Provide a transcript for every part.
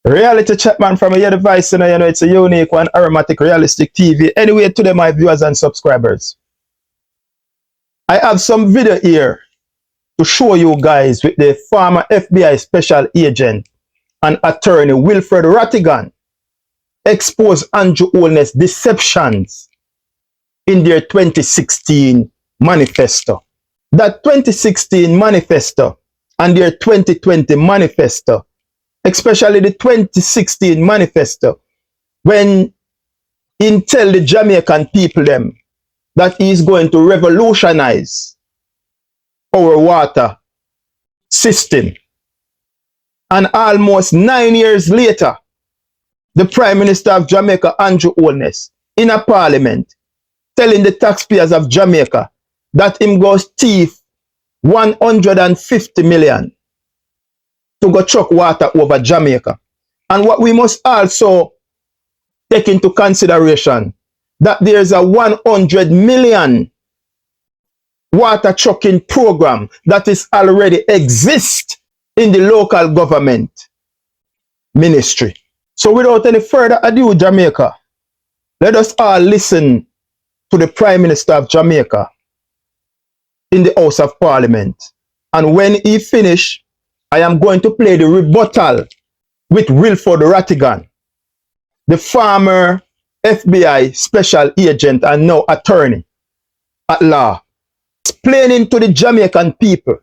Reality check, man, from your device, you know, it's a unique one, aromatic, realistic TV. Anyway, today, my viewers and subscribers, I have some video here to show you guys with the former FBI special agent and attorney Wilfred Rattigan expose Andrew Holness deceptions in their 2016 manifesto. That 2016 manifesto and their 2020 manifesto, especially the 2016 manifesto, when he tell the Jamaican people them that he is going to revolutionize our water system. And almost 9 years later, the Prime Minister of Jamaica, Andrew Holness, in a parliament, telling the taxpayers of Jamaica that him goes thief 150 million to go truck water over Jamaica. And what we must also take into consideration, that there's a 100 million water trucking program that is already exist in the local government ministry. So without any further ado, Jamaica, let us all listen to the Prime Minister of Jamaica in the House of Parliament. And when he finish, I am going to play the rebuttal with Wilfred Rattigan, the former FBI special agent and now attorney at law, explaining to the Jamaican people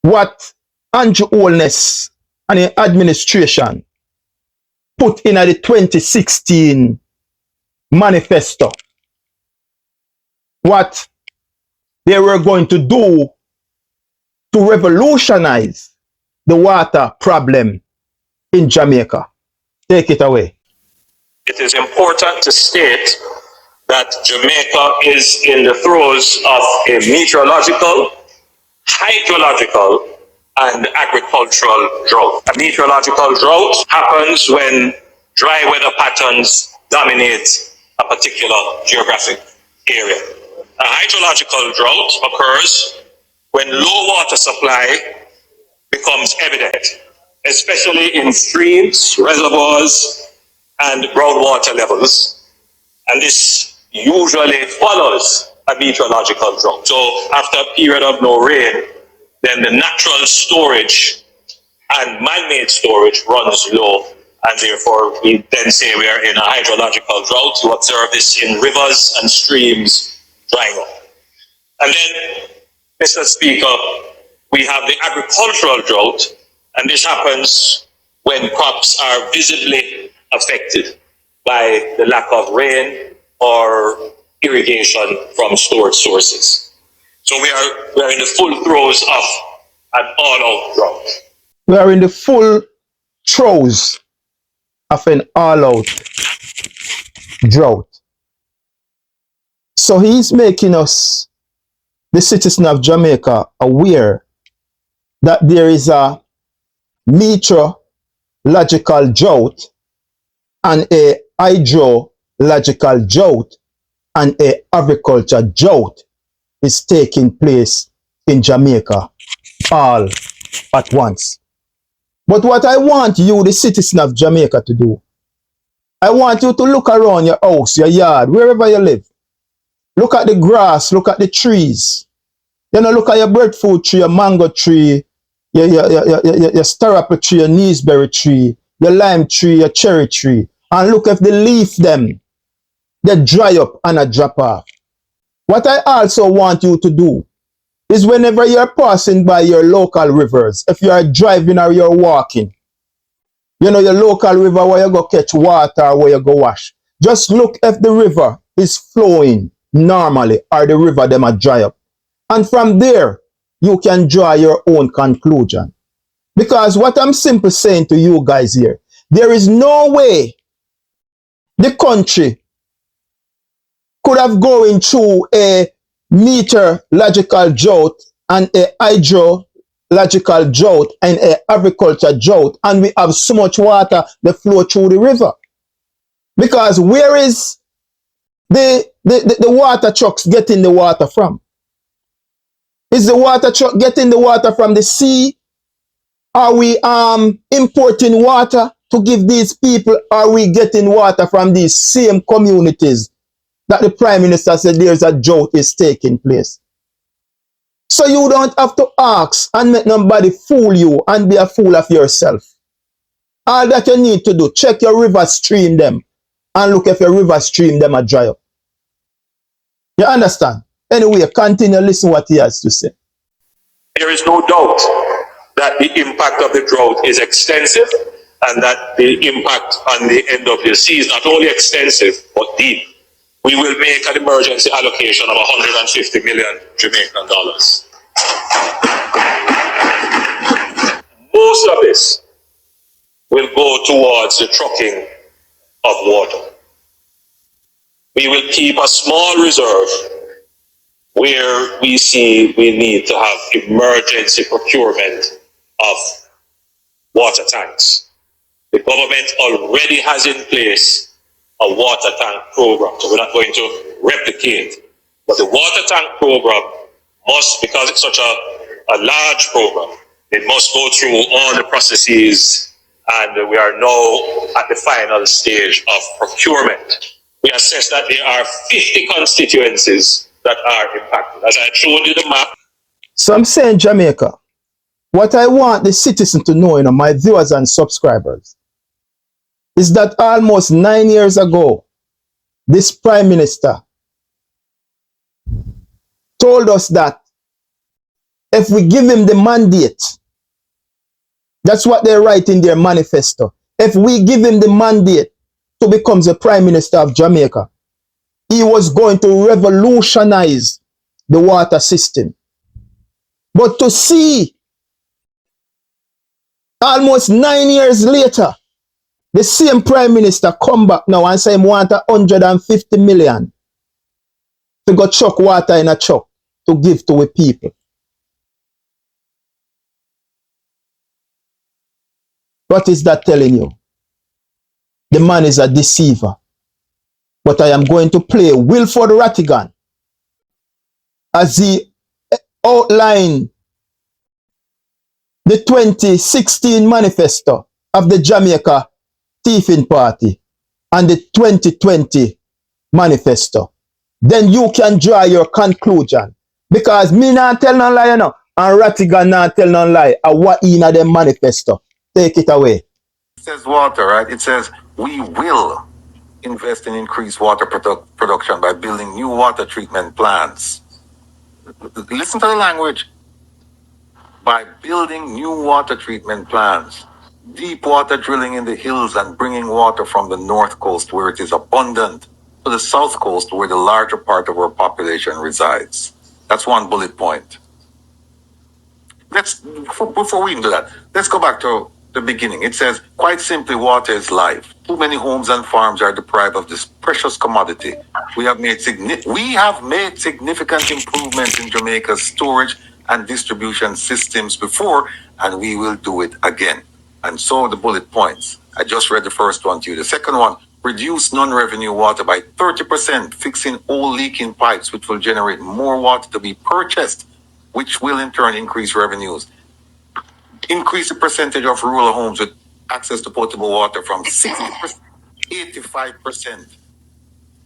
what Andrew Holness and his administration put in the 2016 manifesto, what they were going to do to revolutionize the water problem in Jamaica. Take it away. It is important to state that Jamaica is in the throes of a meteorological, hydrological, and agricultural drought. A meteorological drought happens when dry weather patterns dominate a particular geographic area. A hydrological drought occurs when low water supply becomes evident, especially in streams, reservoirs, and groundwater levels. And this usually follows a meteorological drought. So after a period of no rain, then the natural storage and man-made storage runs low, and therefore we then say we are in a hydrological drought. You observe this in rivers and streams drying up. And then, Mr. Speaker, we have the agricultural drought, and this happens when crops are visibly affected by the lack of rain or irrigation from stored sources. So we are in the full throes of an all-out drought. We are in the full throes of an all-out drought. So he's making us, the citizen of Jamaica, aware that there is a meteorological drought and a hydrological drought and a agriculture drought is taking place in Jamaica all at once. But what I want you, the citizen of Jamaica, to do, I want you to look around your house, your yard, wherever you live. Look at the grass, look at the trees. You know, look at your breadfruit tree, your mango tree, your starapple tree, your gooseberry tree, your lime tree, your cherry tree. And look if the leaf them, they dry up and a drop off. What I also want you to do is whenever you're passing by your local rivers, if you are driving or you're walking, you know, your local river where you go catch water or where you go wash, just look if the river is flowing normally or the river them are dry up. And from there, you can draw your own conclusion. Because what I'm simply saying to you guys here, there is no way the country could have going through a meteorological drought and a hydrological drought and a agriculture drought, and we have so much water that flow through the river. Because where is the water trucks getting the water from? Is the water truck getting the water from the sea? Are we importing water to give these people? Are we getting water from these same communities that the Prime Minister said there's a drought is taking place? So you don't have to ask and make nobody fool you and be a fool of yourself. All that you need to do, check your river stream them and look if your river stream them are dry up. You understand? Anyway, continue listen what he has to say. There is no doubt that the impact of the drought is extensive and that the impact on the end of the sea is not only extensive but deep. We will make an emergency allocation of 150 million Jamaican dollars. Most of this will go towards the trucking of water. We will keep a small reserve where we see we need to have emergency procurement of water tanks. The government already has in place a water tank program, so we're not going to replicate. But the water tank program must, because it's such a large program, it must go through all the processes, and we are now at the final stage of procurement. We assess that there are 50 constituencies that are impacted. As I showed you the map. So I'm saying, Jamaica, what I want the citizen to know, my viewers and subscribers, is that almost 9 years ago, this Prime Minister told us that if we give him the mandate, that's what they write in their manifesto. If we give him the mandate to become the Prime Minister of Jamaica, he was going to revolutionize the water system. But to see almost 9 years later, the same Prime Minister come back now and say he want 150 million to go chuck water in a truck to give to the people. What is that telling you? The man is a deceiver. But I am going to play Wilford Rattigan as he outlined the 2016 manifesto of the Jamaica Thieving Party and the 2020 manifesto. Then you can draw your conclusion. Because me not tell no lie, and Rattigan not tell no lie. What in the manifesto? Take it away. It says water, right? It says we will invest in increased water production by building new water treatment plants. Listen to the language. By building new water treatment plants, deep water drilling in the hills and bringing water from the north coast where it is abundant to the south coast where the larger part of our population resides. That's one bullet point. Before we even do that, let's go back to the beginning. It says, quite simply, water is life. Too many homes and farms are deprived of this precious commodity. We have made significant improvements in Jamaica's storage and distribution systems before, and we will do it again. And so the bullet points. I just read the first one to you. The second one, reduce non-revenue water by 30%, fixing old leaking pipes, which will generate more water to be purchased, which will in turn increase revenues. Increase the percentage of rural homes with access to potable water from 60% to 85%.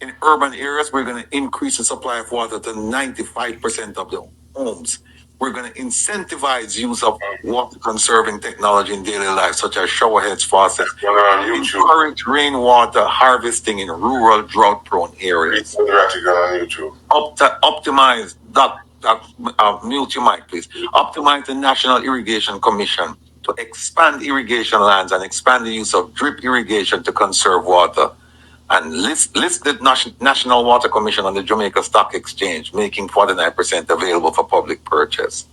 In urban areas, we're going to increase the supply of water to 95% of the homes. We're going to incentivize use of water-conserving technology in daily life, such as showerheads, faucets. Encourage rainwater harvesting in rural, drought-prone areas. Optimize that. Mute your mic, please. Optimize the National Irrigation Commission to expand irrigation lands and expand the use of drip irrigation to conserve water. And list the National Water Commission on the Jamaica Stock Exchange, making 49% available for public purchase.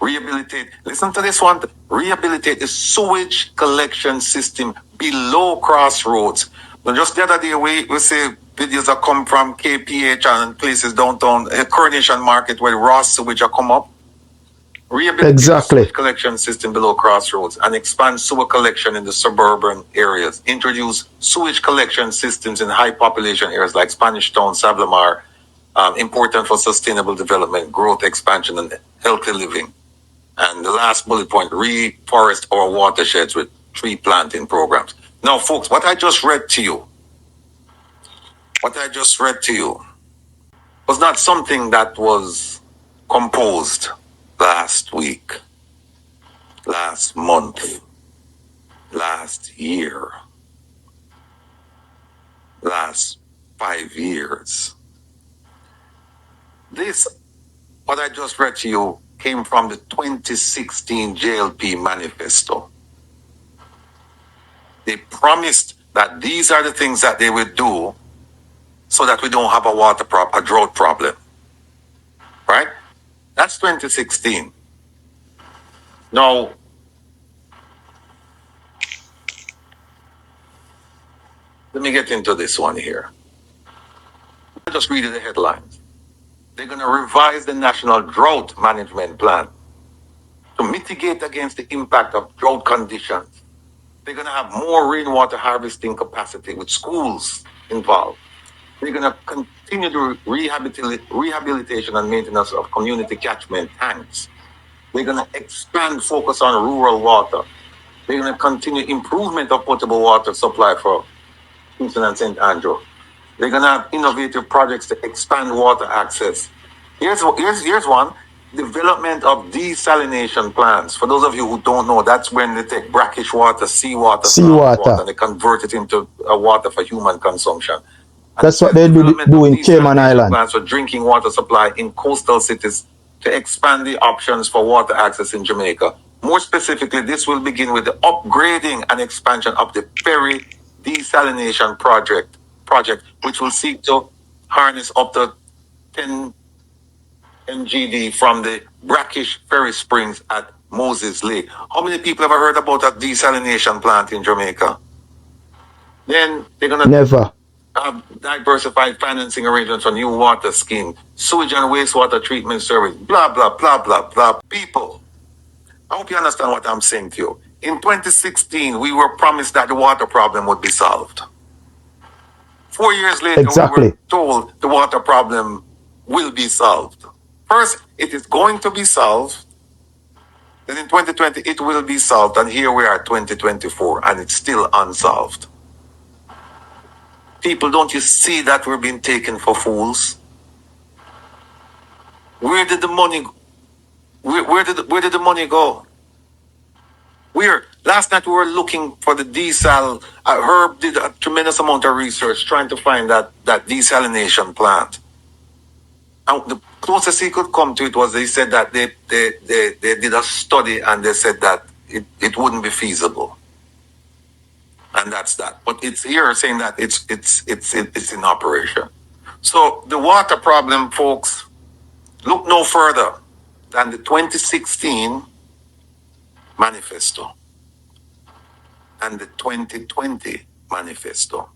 Rehabilitate, listen to this one, rehabilitate the sewage collection system below crossroads. Now, just the other day, we see videos that come from KPH and places downtown, Coronation Market, where raw sewage are come up. Rehabilitate the sewage collection system below crossroads and expand sewer collection in the suburban areas. Introduce sewage collection systems in high population areas like Spanish Town, Sablamar, important for sustainable development, growth, expansion, and healthy living. And the last bullet point, reforest our watersheds with tree planting programs. Now, folks, what I just read to you was not something that was composed last week, last month, last year, last 5 years. This, what I just read to you, came from the 2016 JLP Manifesto. They promised that these are the things that they would do so that we don't have a drought problem. Right? That's 2016. Now, let me get into this one here. I just read the headlines. They're going to revise the National Drought Management Plan to mitigate against the impact of drought conditions. They're going to have more rainwater harvesting capacity with schools involved. They're going to continue the rehabilitation and maintenance of community catchment tanks. They're going to expand focus on rural water. They're going to continue improvement of potable water supply for Kingston and St. Andrew. They're going to have innovative projects to expand water access. Here's one. Development of desalination plants. For those of you who don't know, that's when they take brackish water, seawater, and they convert it into water for human consumption. And that's what they do in Cayman Island. Plants for drinking water supply in coastal cities to expand the options for water access in Jamaica. More specifically, this will begin with the upgrading and expansion of the Perry Desalination Project, which will seek to harness up to 10 MGD from the brackish Ferry Springs at Moses Lake. How many people ever heard about a desalination plant in Jamaica? Then they're going to never have diversified financing arrangements for new water scheme, sewage and wastewater treatment service, blah, blah, blah, blah, blah. People, I hope you understand what I'm saying to you. In 2016, we were promised that the water problem would be solved. 4 years later, we were told the water problem will be solved. First, it is going to be solved. Then in 2020, it will be solved. And here we are, 2024, and it's still unsolved. People, don't you see that we're being taken for fools? Where did the money go? Where did the money go? Last night we were looking for the desal. Herb did a tremendous amount of research trying to find that desalination plant. And the closest he could come to it was they said that they did a study and they said that it wouldn't be feasible. And that's that. But it's here saying that it's in operation. So the water problem, folks, look no further than the 2016 Manifesto and the 2020 Manifesto.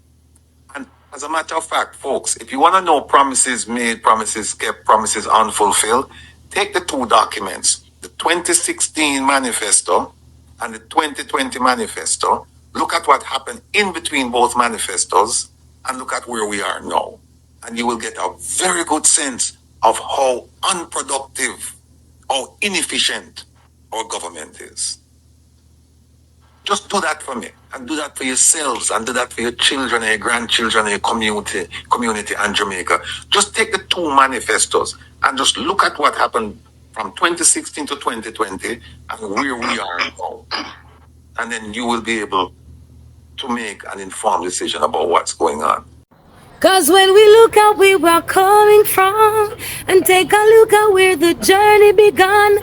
And as a matter of fact, folks, if you want to know promises made, promises kept, promises unfulfilled, take the two documents, the 2016 Manifesto and the 2020 Manifesto. Look at what happened in between both manifestos and look at where we are now. And you will get a very good sense of how unproductive, how inefficient our government is. Just do that for me, and do that for yourselves, and do that for your children, and your grandchildren, and your community and Jamaica. Just take the two manifestos and just look at what happened from 2016 to 2020 and where we are now. And then you will be able to make an informed decision about what's going on. Cause when we look at where we're coming from and take a look at where the journey began,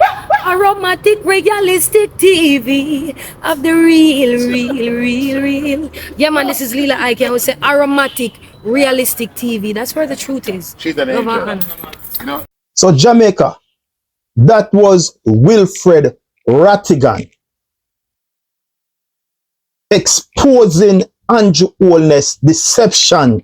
aromatic, realistic TV of the real. Yeah, man, this is Lila Ike. I would say aromatic, realistic TV. That's where the truth is. She's an angel. You know? So Jamaica, that was Wilfred Rattigan exposing Andrew Holness' deception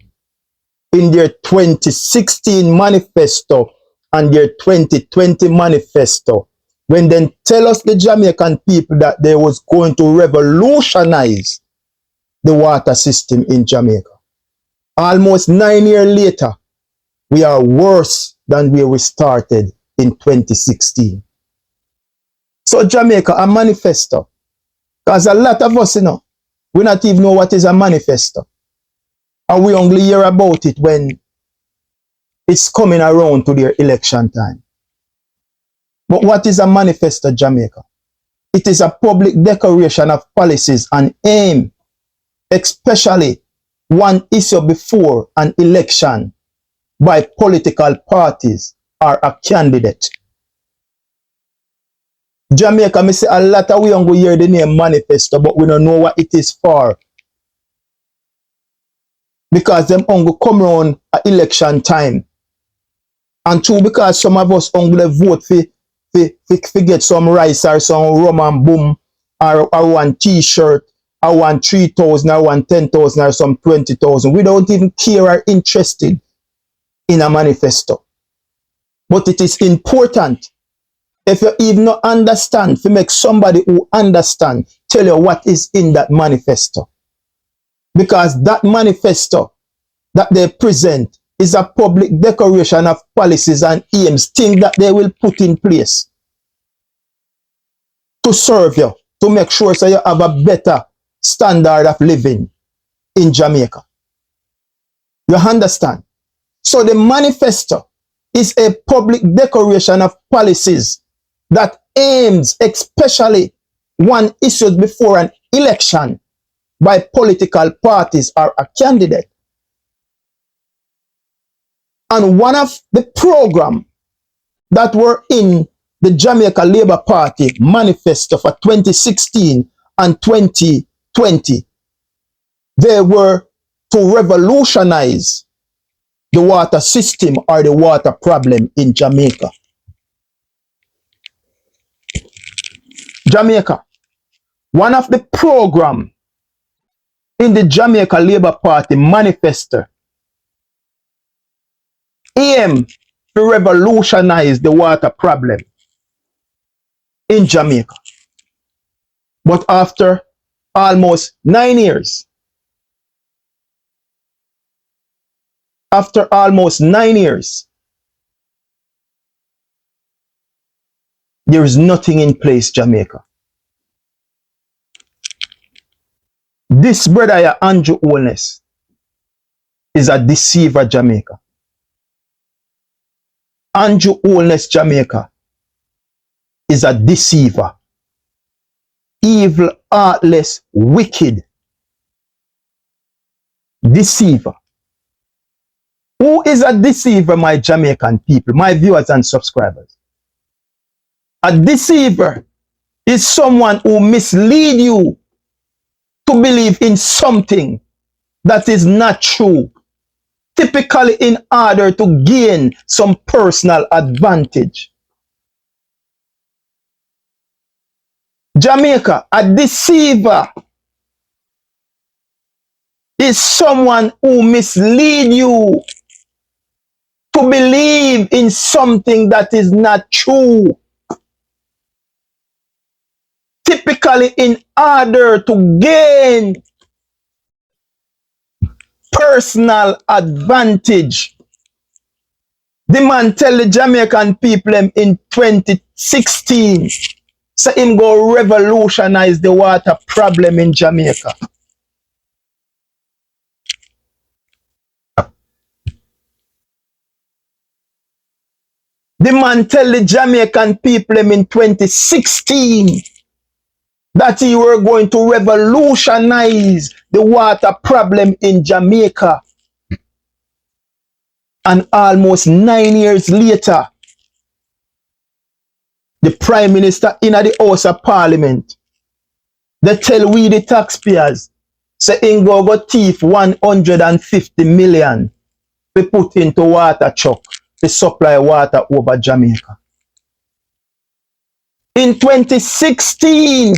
in their 2016 manifesto and their 2020 manifesto, when they tell us, the Jamaican people, that they was going to revolutionize the water system in Jamaica. Almost 9 years later, we are worse than where we started in 2016. So Jamaica, a manifesto Because a lot of us, we not even know what is a manifesto. And we only hear about it when it's coming around to their election time. But what is a manifesto, Jamaica? It is a public declaration of policies and aim, especially one issue before an election by political parties or a candidate. Jamaica, me say a lot of we don't go hear the name manifesto, but we don't know what it is for. Because them only come around at election time. And two, because some of us only vote for get some rice or some rum and boom or one t-shirt or one 3,000 or one 10,000 or some 20,000. We don't even care or interested in a manifesto. But it is important, if you even not understand, to make somebody who understand tell you what is in that manifesto. Because that manifesto that they present is a public declaration of policies and aims, things that they will put in place to serve you, to make sure so you have a better standard of living in Jamaica. You understand? So the manifesto is a public declaration of policies that aims especially one issued before an election by political parties or a candidate. And one of the program that were in the Jamaica Labour Party manifesto for 2016 and 2020, they were to revolutionize the water system or the water problem in Jamaica. Jamaica, one of the program in the Jamaica Labour Party manifesto aim to revolutionize the water problem in Jamaica. But after almost 9 years, there is nothing in place, Jamaica. This brother here, Andrew Holness, is a deceiver, Jamaica. Andrew Holness, Jamaica, is a deceiver. Evil, heartless, wicked deceiver. Who is a deceiver, my Jamaican people, my viewers and subscribers? A deceiver is someone who misleads you to believe in something that is not true, typically in order to gain some personal advantage. Jamaica, a deceiver is someone who misleads you to believe in something that is not true, typically in order to gain personal advantage. The man tell the Jamaican people in 2016, so him go revolutionize the water problem in Jamaica. The man tell the Jamaican people in 2016 that he were going to revolutionize the water problem in Jamaica. And almost 9 years later, the Prime Minister in the House of Parliament, they tell we the taxpayers, say in go thief 150 million to put into water truck to supply water over Jamaica. In 2016,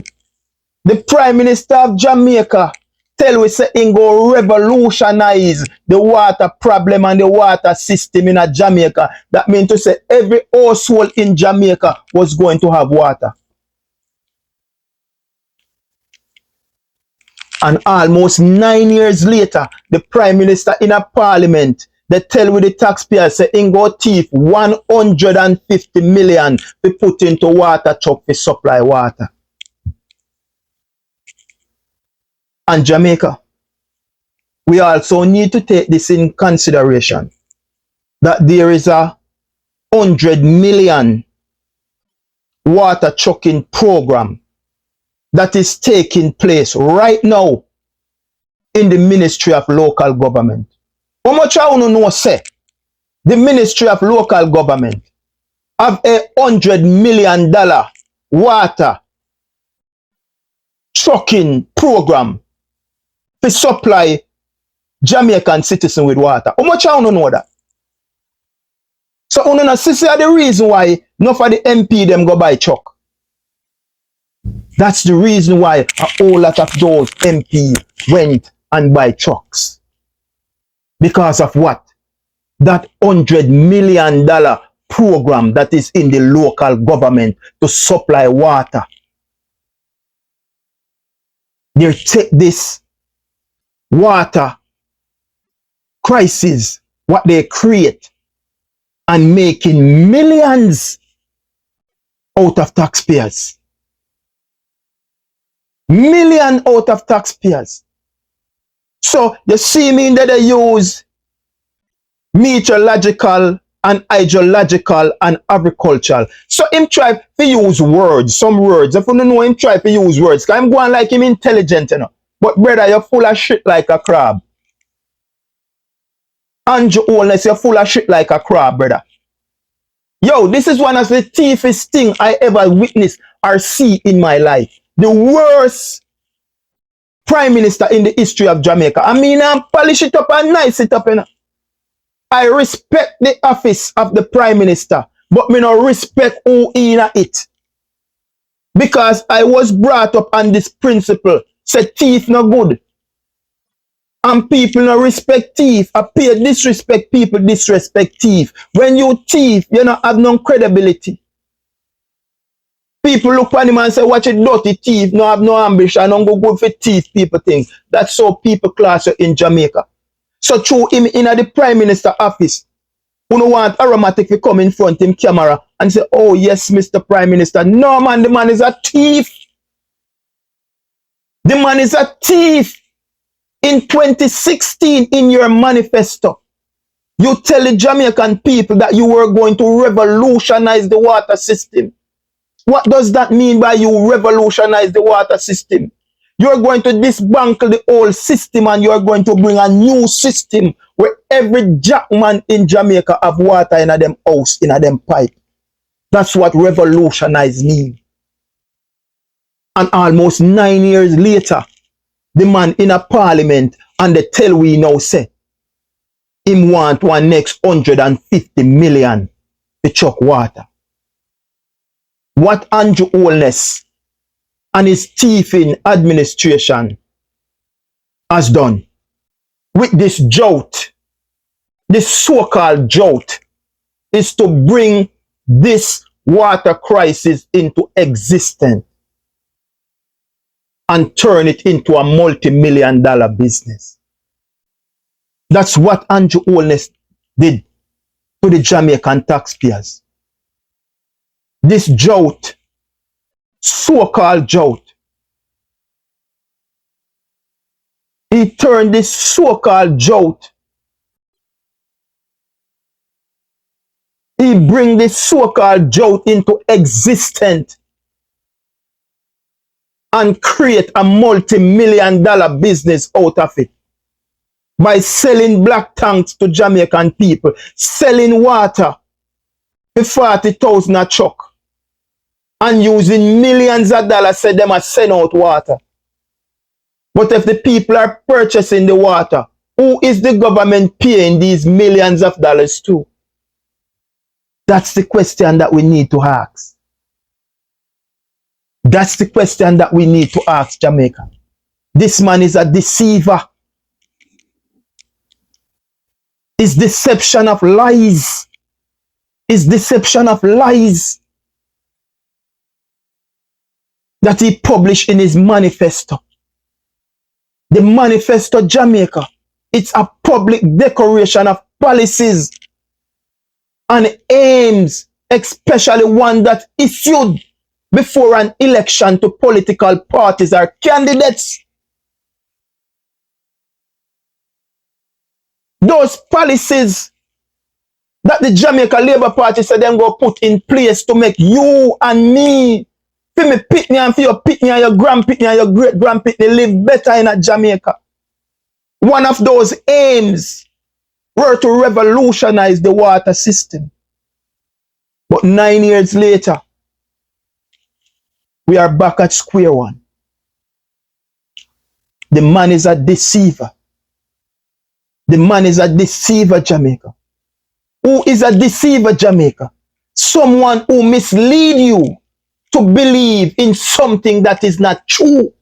the Prime Minister of Jamaica tell we say in go revolutionize the water problem and the water system in Jamaica. That means to say every household in Jamaica was going to have water. And almost 9 years later, the Prime Minister in a Parliament, they tell we the taxpayers say in go thief 150 million to put into water truck to supply water. and Jamaica. We also need to take this in consideration, that there is a 100 million water trucking program that is taking place right now in the Ministry of Local Government. How much I want to know, say, the Ministry of Local Government have a $100 million water trucking program to supply Jamaican citizens with water. How much I want to know that? So, this is the reason why none of the MP them go buy truck. That's the reason why a whole lot of those MP went and buy trucks. Because of what? That $100 million program that is in the local government to supply water. They take this water crisis, what they create, and making millions out of taxpayers. Million out of taxpayers. So you see me that they use meteorological and hydrological and agricultural. So him try to use words, some words. If you don't know him try to use words, because I'm going like him intelligent, you know. But brother, you're full of shit like a crab. Andrew Holness, you're full of shit like a crab, brother. Yo, this is one of the thiefest thing I ever witnessed or see in my life. The worst prime minister in the history of Jamaica. I mean, I'm polish it up and nice it up, you know. I respect the office of the prime minister, but me no respect who in it. Because I was brought up on this principle. Say thief no good. And people no respect thief. Appear disrespect people, disrespect thief. When you thief, you don't have no credibility. People look at him and say, watch a dirty thief, no have no ambition, don't go good for thief, people think. That's how people class you in Jamaica. So through him in the prime minister office, you don't want Aromatic to come in front of him camera and say, oh yes, Mr. Prime Minister. No man, the man is a thief. The man is a thief. In 2016, in your manifesto, you tell the Jamaican people that you were going to revolutionize the water system. What does that mean by you revolutionize the water system? You're going to dismantle the old system and you're going to bring a new system where every jackman in Jamaica have water in a them house, in a them pipe. That's what revolutionize means. And almost 9 years later, the man in a parliament and the tell we now say, him want one next 150 million to chuck water. What Andrew Holness and his thieving administration has done with this drought, this so-called drought, is to bring this water crisis into existence and turn it into a multi-million-dollar business. That's what Andrew Holness did to the Jamaican taxpayers. This drought, so-called drought, he turned this so-called drought, he bring this so-called drought into existence and create a multi-million-dollar business out of it by selling black tanks to Jamaican people, selling water for 40,000 a truck, and using millions of dollars say them a send out water. But if the people are purchasing the water, who is the government paying these millions of dollars to? That's the question that we need to ask. That's the question that we need to ask Jamaica. This man is a deceiver. It's deception of lies. It's deception of lies that he published in his manifesto. The Manifesto Jamaica. It's a public declaration of policies and aims, especially one that issued before an election to political parties or candidates. Those policies that the Jamaica Labour Party said them go put in place to make you and me, for me pitney and for your pitney and your grandpitney and your great grandpitney live better in a Jamaica. One of those aims were to revolutionize the water system. But 9 years later, we are back at square one. The man is a deceiver. The man is a deceiver, Jamaica. Who is a deceiver, Jamaica? Someone who mislead you to believe in something that is not true.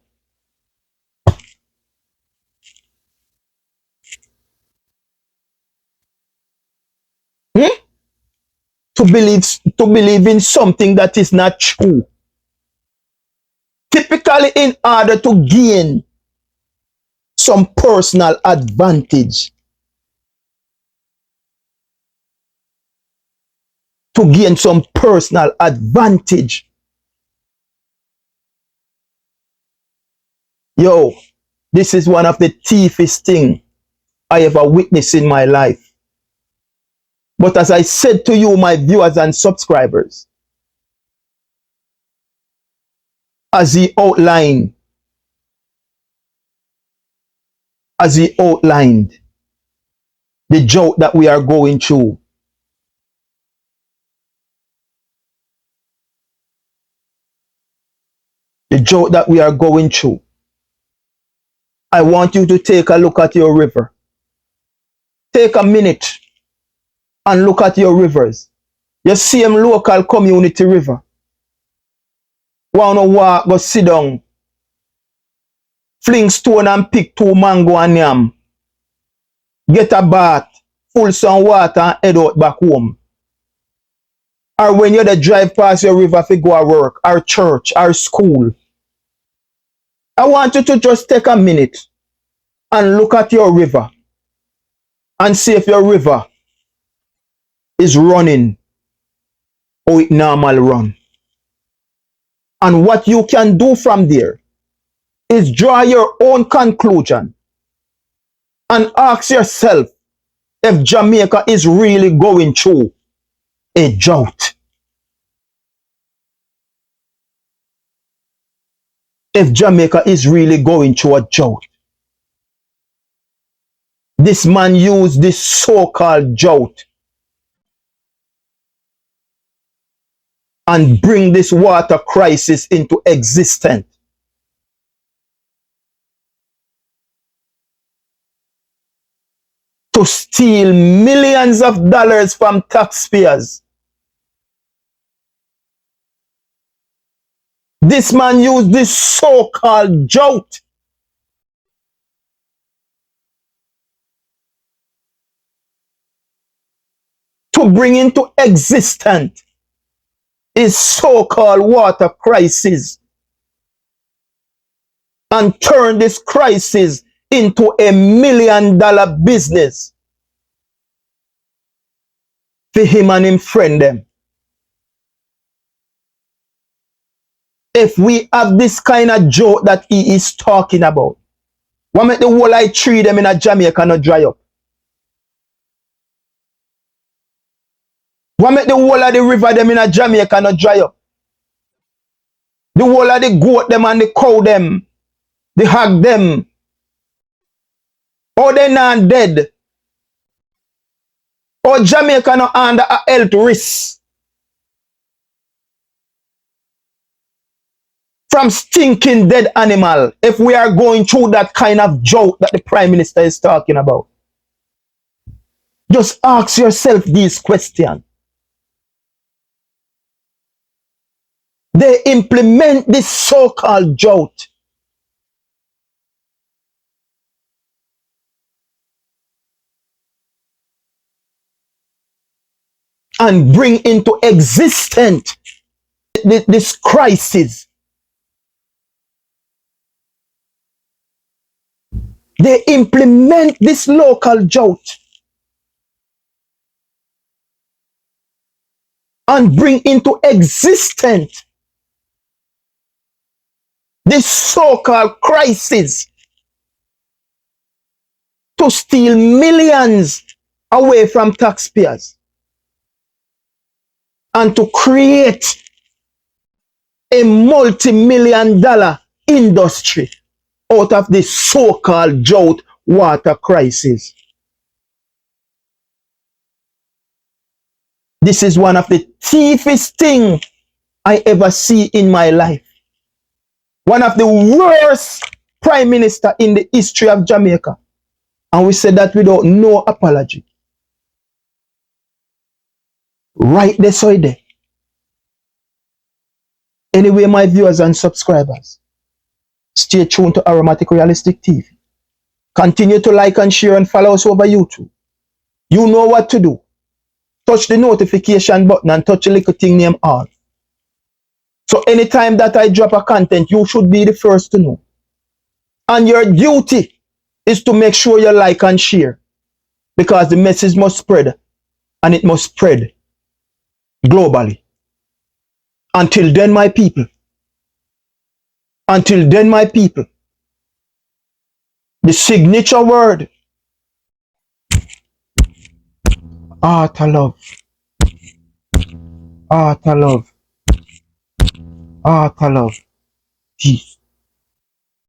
To believe in something that is not true. Typically in order to gain some personal advantage. To gain some personal advantage. Yo, this is one of the thiefest things I ever witnessed in my life. But as I said to you, my viewers and subscribers, as he outlined, the drought that we are going through, I want you to take a look at your river. Take a minute and look at your rivers. You see them local community river. Wanna walk, go sit down, fling stone and pick 2 mango and yam. Get a bath, full some water and head out back home. Or when you drive past your river to go to work, or church, or school. I want you to just take a minute and look at your river and see if your river is running or it normal run. And what you can do from there is draw your own conclusion and ask yourself if Jamaica is really going through a drought. If Jamaica is really going through a drought. This man used this so-called drought and bring this water crisis into existence. To steal millions of dollars from taxpayers. This man used this so-called drought to bring into existence his so-called water crisis and turn this crisis into a $1 million business for him and him friend them. If we have this kind of joke that he is talking about, what make the whole I tree them in a Jamaica not dry up? What make the whole of the river them in a Jamaica not dry up? The whole of the goat them and the cow them, the hog them, or they not dead? Or Jamaica not under a health risk from stinking dead animal if we are going through that kind of drought that the Prime Minister is talking about? Just ask yourself these questions. They implement this so-called drought and bring into existence this crisis. They implement this local drought and bring into existence this so-called crisis to steal millions away from taxpayers and to create a multi-million-dollar industry out of the so-called drought water crisis. This is one of the thiefest things I ever see in my life. One of the worst prime minister in the history of Jamaica. And we said that without no apology. Right there, so there. Anyway, my viewers and subscribers, stay tuned to Aromatic Realistic TV. Continue to like and share and follow us over YouTube. You know what to do. Touch the notification button and touch the little thing named all. So anytime that I drop a content, you should be the first to know. And your duty is to make sure you like and share. Because the message must spread. And it must spread globally. Until then, my people. Until then, my people. The signature word. Art of love. Art of love. Art of love. Peace.